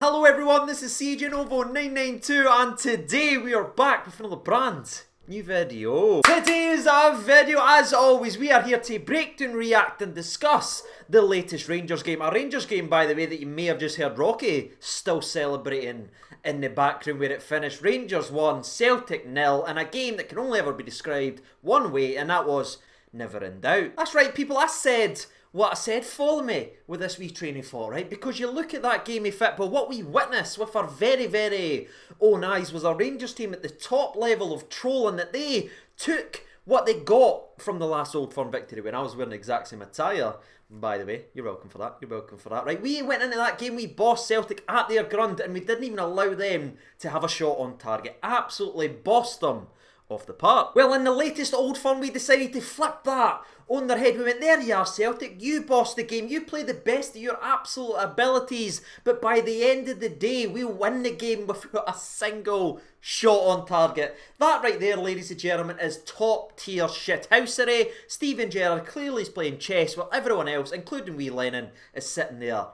Hello everyone, this is CJNovo992 and today we are back with another brand new video. Today's video, as always, we are here to break down, react and discuss the latest Rangers game. A Rangers game, by the way, that you may have just heard Rocky still celebrating in the background where it finished. Rangers 1, Celtic 0, and a game that can only ever be described one way, and that was never in doubt. That's right people, I said what I said. Follow me with this wee training for, right? Because you look at that game of football, what we witnessed with our very own eyes was a Rangers team at the top level of trolling, that they took what they got from the last Old Firm victory when I was wearing the exact same attire. By the way, you're welcome for that. You're welcome for that. Right, we went into that game, we bossed Celtic at their grund, and we didn't even allow them to have a shot on target. Absolutely bossed them off the park. Well, in the latest Old Firm, we decided to flip that on their head. We went, there you are Celtic, you bossed the game, you play the best of your absolute abilities, but by the end of the day, we'll win the game without a single shot on target. That right there, ladies and gentlemen, is top tier shithousery. Steven Gerrard clearly is playing chess while everyone else, including wee Lennon, is sitting there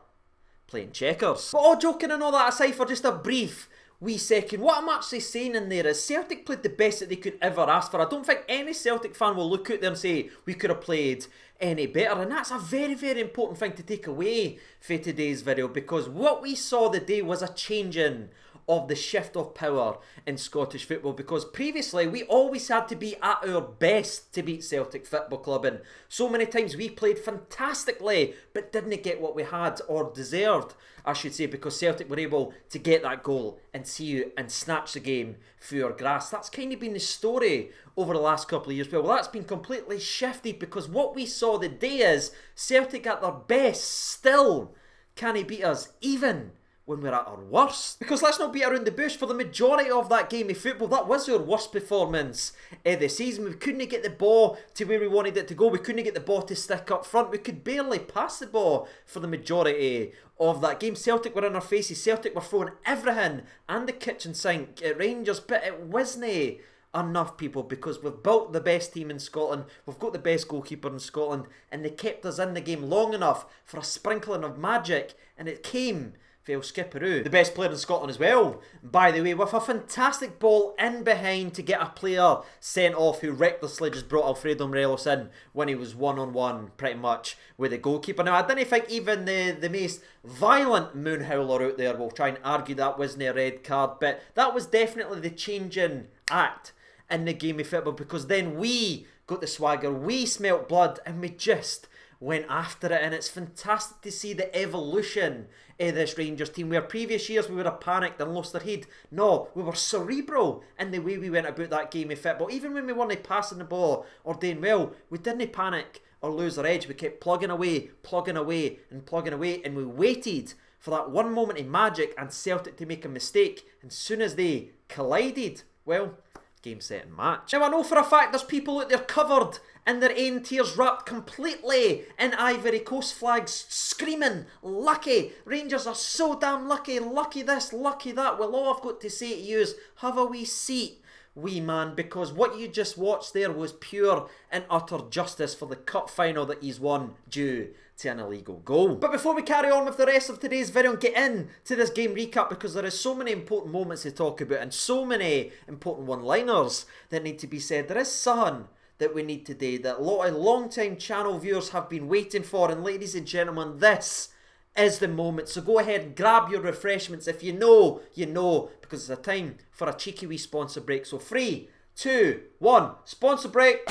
playing checkers. But all joking and all that aside for just a brief wee second, what I'm actually saying in there is Celtic played the best that they could ever ask for. I don't think any Celtic fan will look out there and say we could have played any better, and that's a very important thing to take away for today's video, because what we saw today was a changing of the shift of power in Scottish football, because previously we always had to be at our best to beat Celtic Football Club, and so many times we played fantastically but didn't get what we had, or deserved I should say, because Celtic were able to get that goal and see you and snatch the game through our grass. That's kind of been the story over the last couple of years. Well, that's been completely shifted, because what we saw today is Celtic at their best still can't beat us, even when we're at our worst. Because let's not beat around the bush, for the majority of that game of football, that was our worst performance of the season. We couldn't get the ball to where we wanted it to go. We couldn't get the ball to stick up front. We could barely pass the ball for the majority of that game. Celtic were in our faces. Celtic were throwing everything and the kitchen sink at Rangers, but it wasn't enough, people, because we've built the best team in Scotland, we've got the best goalkeeper in Scotland, and they kept us in the game long enough for a sprinkling of magic, and it came Phil Skipperoo, the best player in Scotland as well, by the way, with a fantastic ball in behind to get a player sent off who recklessly just brought Alfredo Morelos in when he was one-on-one pretty much with the goalkeeper. Now, I didn't think even the most violent moonhowler out there will try and argue that wasn't a red card, but that was definitely the changing act in the game of football, because then we got the swagger, we smelt blood, and we just went after it. And it's fantastic to see the evolution of this Rangers team, where previous years we would have panicked and lost our head. No, we were cerebral in the way we went about that game of football. Even when we weren't passing the ball or doing well, we didn't panic or lose our edge. We kept plugging away, and we waited for that one moment of magic and Celtic to make a mistake, and as soon as they collided, well, game, set and match. Now, I know for a fact there's people out there covered in their own tears, wrapped completely in Ivory Coast flags, screaming, lucky, Rangers are so damn lucky, lucky this, lucky that. Well, all I've got to say to you is, have a wee seat, wee man, because what you just watched there was pure and utter justice for the cup final that he's won due to an illegal goal. But before we carry on with the rest of today's video and get into this game recap, because there is so many important moments to talk about and so many important one-liners that need to be said, there is something that we need today that a lot of long-time channel viewers have been waiting for, and ladies and gentlemen, this is the moment. So go ahead and grab your refreshments. If you know, you know, because it's a time for a cheeky wee sponsor break. So 3, 2, 1, sponsor break.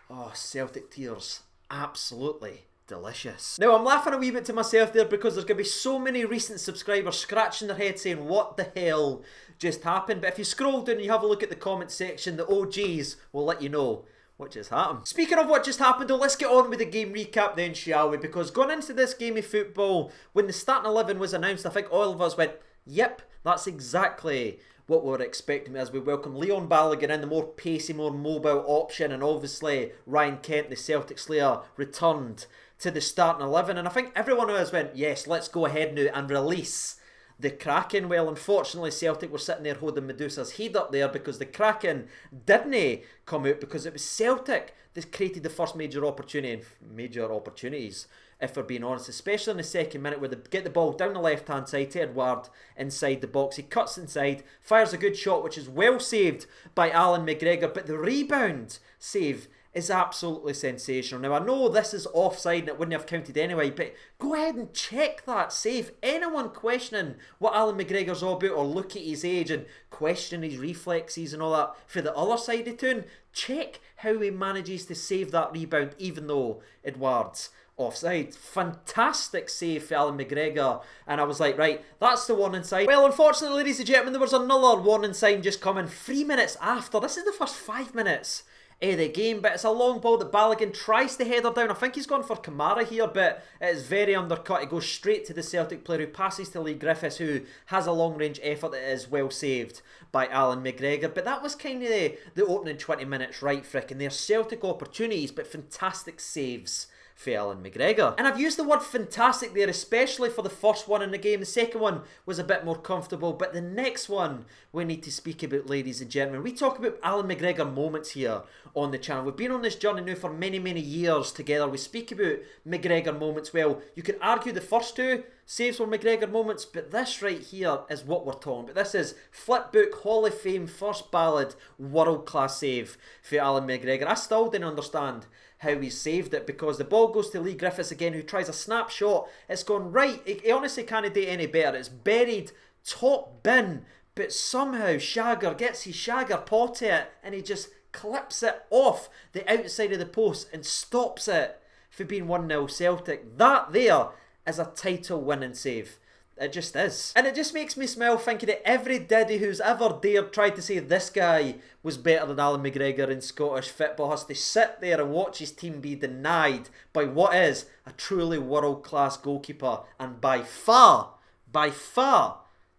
Oh, Celtic tears, absolutely delicious. Now, I'm laughing a wee bit to myself there, because there's going to be so many recent subscribers scratching their head saying, what the hell just happened? But if you scroll down and you have a look at the comment section, the OGs will let you know what just happened. Speaking of what just happened, though, let's get on with the game recap then, shall we? Because going into this game of football, when the starting 11 was announced, I think all of us went, yep, that's exactly what we were expecting, as we welcome Leon Balogun in, the more pacey, more mobile option, and obviously Ryan Kent, the Celtic Slayer, returned to the starting 11. And I think everyone else went, yes, let's go ahead now and release the Kraken? Well, unfortunately, Celtic were sitting there holding Medusa's head up there because the Kraken didn't come out, because it was Celtic that created the first major opportunity, and major opportunities, if we're being honest, especially in the second minute where they get the ball down the left-hand side to Edouard inside the box. He cuts inside, fires a good shot, which is well saved by Alan McGregor, but the rebound save is absolutely sensational. Now, I know this is offside and it wouldn't have counted anyway, but go ahead and check that save. Anyone questioning what Alan McGregor's all about, or look at his age and question his reflexes and all that for the other side of town, check how he manages to save that rebound even though Edouard's offside. Fantastic save for Alan McGregor, and I was like, right, that's the warning sign. Well, unfortunately, ladies and gentlemen, there was another warning sign just coming 3 minutes after. This is the first 5 minutes of the game, but it's a long ball that Balogun tries to header down. I think he's gone for Kamara here, but it is very undercut. It goes straight to the Celtic player, who passes to Lee Griffiths, who has a long range effort that is well saved by Alan McGregor. But that was kind of the opening 20 minutes, right, frickin' there. Celtic opportunities, but fantastic saves for Alan McGregor. And I've used the word fantastic there, especially for the first one in the game. The second one was a bit more comfortable, but the next one we need to speak about, ladies and gentlemen. We talk about Alan McGregor moments here on the channel. We've been on this journey now for many, many years together. We speak about McGregor moments. Well, you can argue the first two saves were McGregor moments, but this right here is what we're talking about. This is Flipbook Hall of Fame first ballot world-class save for Alan McGregor. I still didn't understand how he saved it, because the ball goes to Lee Griffiths again, who tries a snapshot. It's gone right. He honestly can't do any better. It's buried top bin, but somehow Shagger gets his Shagger paw to it and he just clips it off the outside of the post and stops it for being 1-0 Celtic. That there is a title winning save. It just is. And it just makes me smile thinking that every diddy who's ever dared tried to say this guy was better than Alan McGregor in Scottish football has to sit there and watch his team be denied by what is a truly world-class goalkeeper, and by far,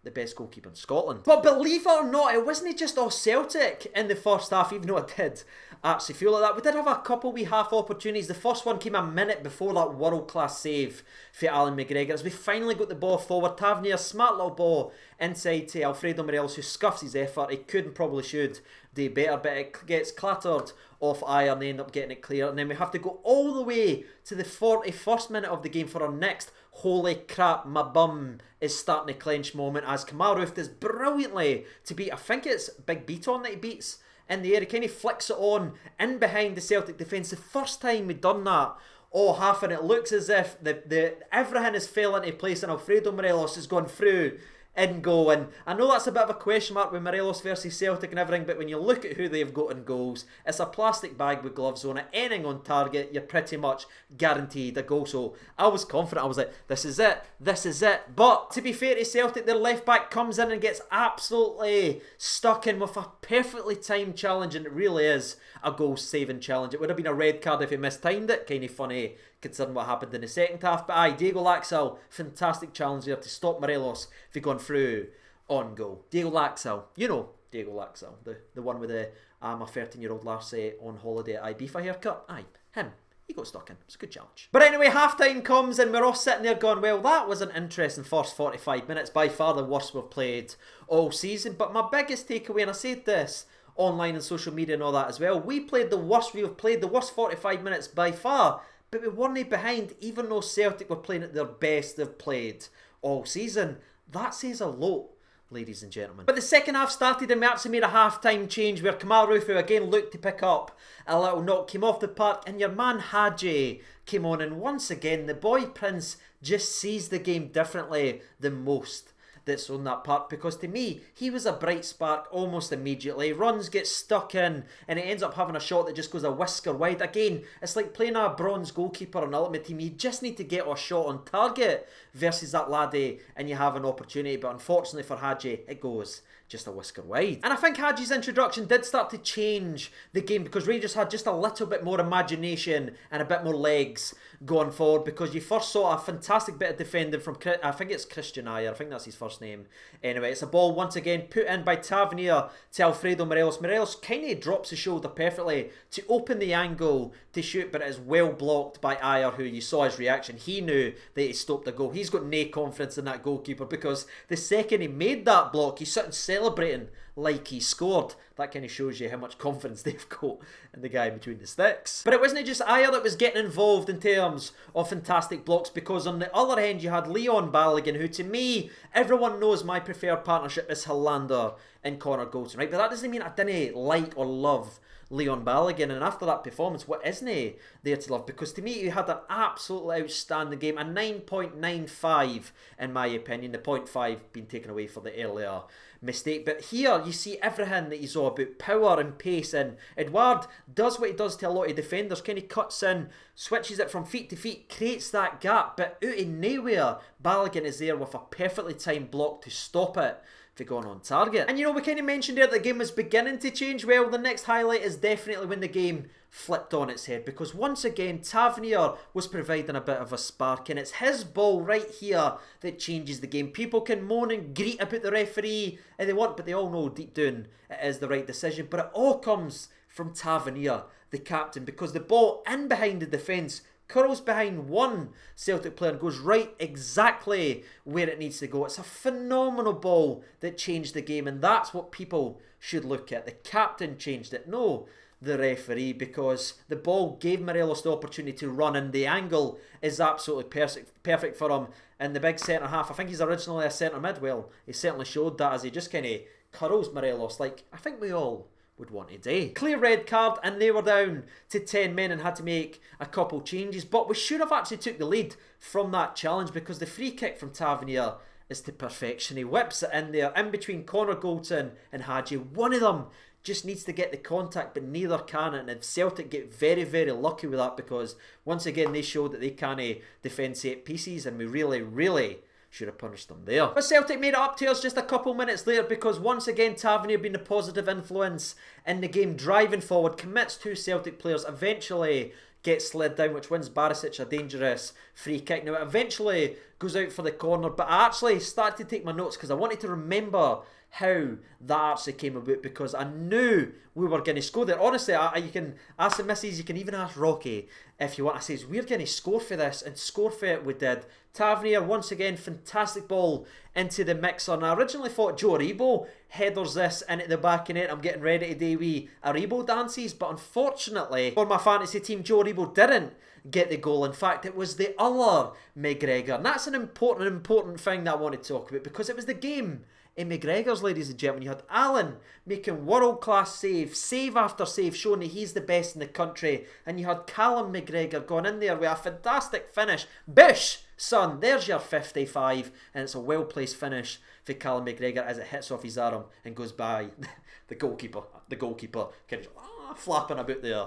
the best goalkeeper in Scotland. But believe it or not, it wasn't just all Celtic in the first half, even though I did actually feel like that. We did have a couple wee half opportunities. The first one came a minute before that world-class save for Alan McGregor. As we finally got the ball forward, Tavernier, smart little ball inside to Alfredo Morelos, who scuffs his effort. He could and probably should do better, but it gets clattered off iron. They end up getting it clear, and then we have to go all the way to the 41st minute of the game for our next holy crap, my bum is starting to clench moment, as Kamaru does brilliantly to beat, I think it's Big Beaton that he beats in the air. He kind of flicks it on in behind the Celtic defence. The first time we've done that all half, and it looks as if the everything has fell into place and Alfredo Morelos has gone through in goal. And I know that's a bit of a question mark with Morelos versus Celtic and everything, but when you look at who they've got in goals, it's a plastic bag with gloves on it. Anything on target, you're pretty much guaranteed a goal. So I was confident. I was like, this is it, this is it. But to be fair to Celtic, their left back comes in and gets absolutely stuck in with a perfectly timed challenge, and it really is a goal saving challenge. It would have been a red card if he mistimed it. Kind of funny considering what happened in the second half. But aye, Diego Laxalt, fantastic challenge there to stop Morelos if he'd gone through on goal. Diego Laxalt, you know Diego Laxalt, the one with the I'm a 13-year-old Larsie on holiday at Ibiza haircut. Aye, him. He got stuck in. It's a good challenge. But anyway, half-time comes and we're all sitting there going, well, that was an interesting first 45 minutes. By far the worst we've played all season. But my biggest takeaway, and I said this online and social media and all that as well, we played the worst we've played, the worst 45 minutes by far. But we weren't behind, even though Celtic were playing at their best they've played all season. That says a lot, ladies and gentlemen. But the second half started and we actually made a half-time change where Kamaru, who again looked to pick up a little knock, came off the park, and your man Hadji came on, and once again the boy Prince just sees the game differently than most that's on that park, because to me he was a bright spark almost immediately. Runs, gets stuck in, and it ends up having a shot that just goes a whisker wide. Again, it's like playing a bronze goalkeeper on Ultimate Team. You just need to get a shot on target versus that laddie and you have an opportunity. But unfortunately for Hadji, it goes just a whisker wide. And I think Hagi's introduction did start to change the game because Rangers had just a little bit more imagination and a bit more legs going forward, because you first saw a fantastic bit of defending from, I think it's Christian Ayer, I think that's his first name. Anyway, it's a ball once again put in by Tavernier to Alfredo Morelos. Morelos kind of drops his shoulder perfectly to open the angle to shoot, but it is well blocked by Ayer, who you saw his reaction. He knew that he stopped the goal. He's got no confidence in that goalkeeper, because the second he made that block, he's sitting celebrating like he scored. That kind of shows you how much confidence they've got in the guy between the sticks. But it wasn't just Ayer that was getting involved in terms of fantastic blocks, because on the other end you had Leon Balogun, who to me, everyone knows my preferred partnership is Hollander and Connor Goldson, right? But that doesn't mean I didn't like or love Leon Balogun, and after that performance, what isn't he there to love? Because to me, he had an absolutely outstanding game, a 9.95 in my opinion, the 0.5 being taken away for the earlier mistake. But here you see everything that he's all about, power and pace, and Edouard does what he does to a lot of defenders, kind of cuts in, switches it from feet to feet, creates that gap, but out of nowhere, Balogun is there with a perfectly timed block to stop it for going on target. And you know, we kind of mentioned there that the game was beginning to change. Well, the next highlight is definitely when the game flipped on its head, because once again Tavernier was providing a bit of a spark, and it's his ball right here that changes the game. People can moan and greet about the referee and they want, but they all know deep down it is the right decision. But it all comes from Tavernier, the captain, because the ball in behind the defence curls behind one Celtic player and goes right exactly where it needs to go. It's a phenomenal ball that changed the game, and that's what people should look at. The captain changed it, no the referee, because the ball gave Morelos the opportunity to run, and the angle is absolutely perfect for him. And the big centre half, I think he's originally a centre mid, well, he certainly showed that as he just kind of curls Morelos like I think we all would want today. Clear red card, and they were down to 10 men and had to make a couple changes, but we should have actually took the lead from that challenge, because the free kick from Tavernier is to perfection. He whips it in there, in between Connor Goldson and Hagi. One of them just needs to get the contact, but neither can it, and Celtic get very, very lucky with that, because once again they showed that they can't defend set pieces, and we really should have punished them there. But Celtic made it up to us just a couple minutes later, because once again Tavernier being the positive influence in the game, driving forward, commits two Celtic players, eventually gets slid down, which wins Barisic a dangerous free kick. Now it eventually goes out for the corner, but I actually started to take my notes because I wanted to remember how that actually came about, because I knew we were going to score there. Honestly, you can ask the missus, you can even ask Rocky if you want. I says, we're going to score for this, and score for it we did. Tavernier, once again, fantastic ball into the mixer. And I originally thought Joe Aribo headers this into the back of net. I'm getting ready to do wee Aribo dances, but unfortunately for my fantasy team, Joe Aribo didn't get the goal. In fact, it was the other McGregor, and that's an important thing that I want to talk about, because it was the game in McGregors, ladies and gentlemen. You had Allen making world-class save after save, showing that he's the best in the country, and you had Callum McGregor going in there with a fantastic finish. Bish, son, there's your 55, and it's a well-placed finish for Callum McGregor as it hits off his arm and goes by the goalkeeper. The goalkeeper kind of flapping about there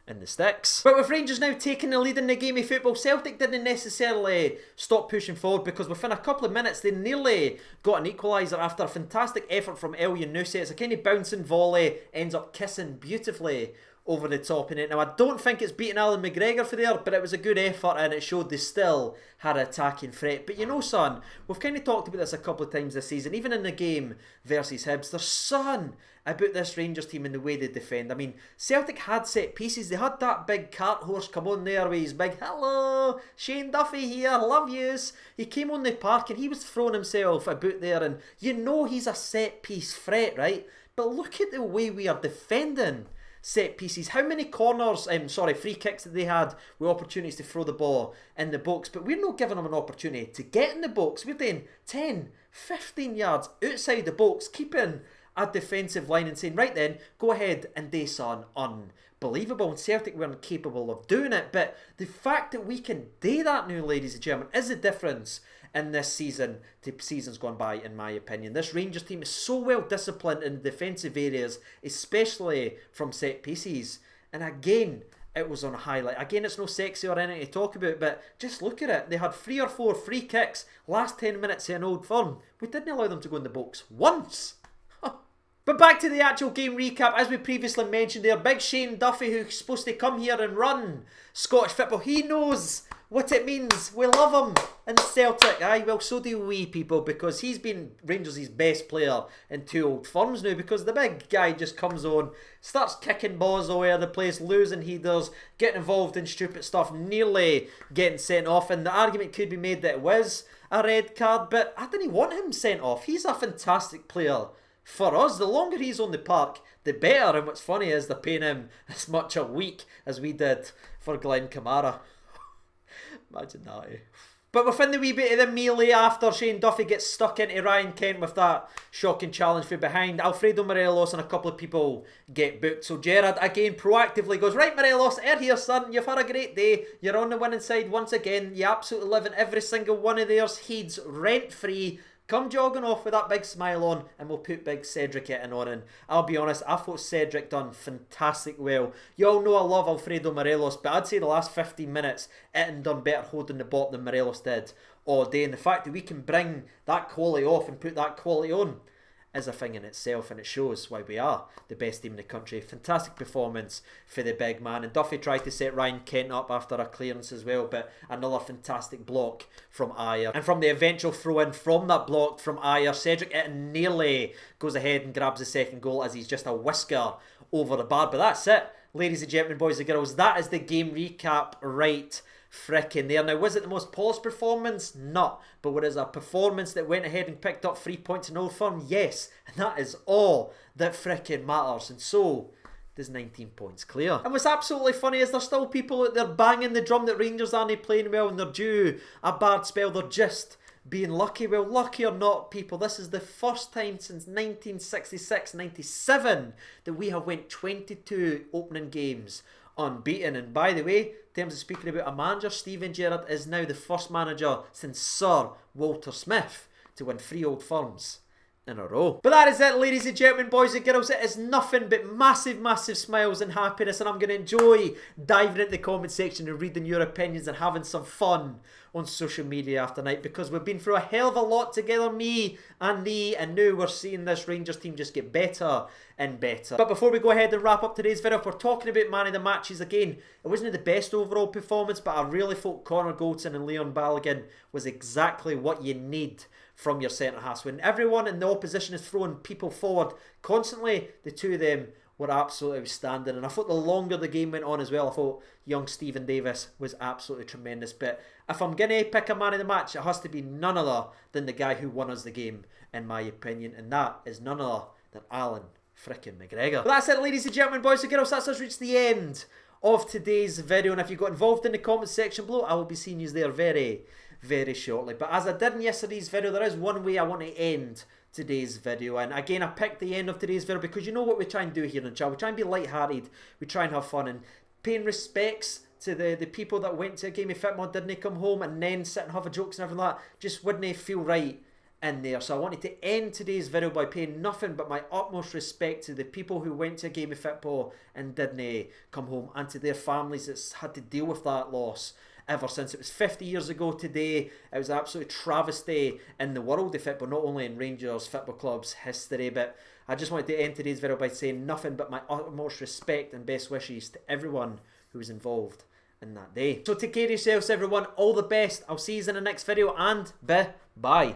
in the sticks. But with Rangers now taking the lead in the game of football, Celtic didn't necessarily stop pushing forward, because within a couple of minutes they nearly got an equaliser after a fantastic effort from El Yunusi. It's a kind of bouncing volley, ends up kissing beautifully over the top in it. Now I don't think it's beating Alan McGregor for there, but it was a good effort, and it showed they still had an attacking threat. But you know, son, we've kind of talked about this a couple of times this season, even in the game versus Hibs. There's something about this Rangers team and the way they defend. I mean, Celtic had set pieces. They had that big cart horse come on there with his big, hello, Shane Duffy here, love yous. He came on the park and he was throwing himself about there, and you know he's a set piece threat, right? But look at the way we are defending set pieces. How many free kicks that they had with opportunities to throw the ball in the box, but we're not giving them an opportunity to get in the box. We're doing 10, 15 yards outside the box, keeping a defensive line and saying, right then, go ahead and do son. Unbelievable. And Celtic weren't capable of doing it, but the fact that we can do that now, ladies and gentlemen, is the difference in this season to seasons gone by, in my opinion. This Rangers team is so well disciplined in defensive areas, especially from set pieces. And again, it was on a highlight. Again, it's no sexy or anything to talk about, but just look at it. They had 3 or 4 free kicks last 10 minutes in Old Firm. We didn't allow them to go in the box once. But back to the actual game recap. As we previously mentioned there, big Shane Duffy, who's supposed to come here and run Scottish football, he knows what it means. We love him in Celtic. Aye, well, so do we, people, because he's been Rangers' best player in 2 Old Firms now, because the big guy just comes on, starts kicking balls all over the place, losing headers, getting involved in stupid stuff, nearly getting sent off, and the argument could be made that it was a red card, but I didn't want him sent off. He's a fantastic player for us. The longer he's on the park, the better, and what's funny is they're paying him as much a week as we did for Glenn Kamara. Imagine that, eh? But within the wee bit of the melee after Shane Duffy gets stuck into Ryan Kent with that shocking challenge from behind, Alfredo Morelos and a couple of people get booked. So Gerrard again proactively goes, right Morelos, here son, you've had a great day, you're on the winning side once again, you absolutely live in every single one of theirs heads rent free. Come jogging off with that big smile on and we'll put big Cedric Itten on. And I'll be honest, I thought Cedric done fantastic well. You all know I love Alfredo Morelos, but I'd say the last 15 minutes Itten done better holding the ball than Morelos did all day. And the fact that we can bring that quality off and put that quality on is a thing in itself, and it shows why we are the best team in the country. Fantastic performance for the big man, and Duffy tried to set Ryan Kent up after a clearance as well, but another fantastic block from Ayer, and from the eventual throw in from that block from Ayer, Cedric Itten nearly goes ahead and grabs the second goal as he's just a whisker over the bar. But that's it, ladies and gentlemen, boys and girls, that is the game recap right frickin' there. Now, was it the most polished performance? No. But was it a performance that went ahead and picked up 3 points in Old Firm? Yes. And that is all that frickin' matters. And so does 19 points clear. And what's absolutely funny is there's still people out there banging the drum that Rangers aren't playing well and they're due a bad spell. They're just being lucky. Well, lucky or not, people, this is the first time since 1966-97 that we have went 22 opening games unbeaten. And by the way, in terms of speaking about a manager, Steven Gerrard is now the first manager since Sir Walter Smith to win 3 Old Firms in a row. But that is it, ladies and gentlemen, boys and girls. It is nothing but massive, massive smiles and happiness, and I'm going to enjoy diving into the comment section and reading your opinions and having some fun on social media after night, because we've been through a hell of a lot together, me and thee, and now we're seeing this Rangers team just get better and better. But before we go ahead and wrap up today's video, if we're talking about man of the matches again, it wasn't the best overall performance, but I really thought Connor Goldson and Leon Balogun was exactly what you need from your centre-halves. When everyone in the opposition is throwing people forward constantly, the two of them were absolutely outstanding. And I thought the longer the game went on as well, I thought young Stephen Davis was absolutely tremendous. But if I'm going to pick a man of the match, it has to be none other than the guy who won us the game, in my opinion. And that is none other than Alan frickin' McGregor. But that's it, ladies and gentlemen, boys and girls. That's us reached the end of today's video. And if you got involved in the comment section below, I will be seeing you there very, very shortly. But as I did in yesterday's video, there is one way I want to end today's video, and again I picked the end of today's video because you know what we try and do here on the channel. We try and be light-hearted, we try and have fun, and paying respects to the people that went to a game of football, didn't come home and then sit and have a jokes and everything like that, just wouldn't feel right in there. So I wanted to end today's video by paying nothing but my utmost respect to the people who went to a game of football and didn't come home, and to their families that's had to deal with that loss ever since. It was 50 years ago today. It was an absolute travesty in the world of football, not only in Rangers Football Club's history. But I just wanted to end today's video by saying nothing but my utmost respect and best wishes to everyone who was involved in that day. So take care of yourselves, everyone. All the best. I'll see you in the next video, and bye.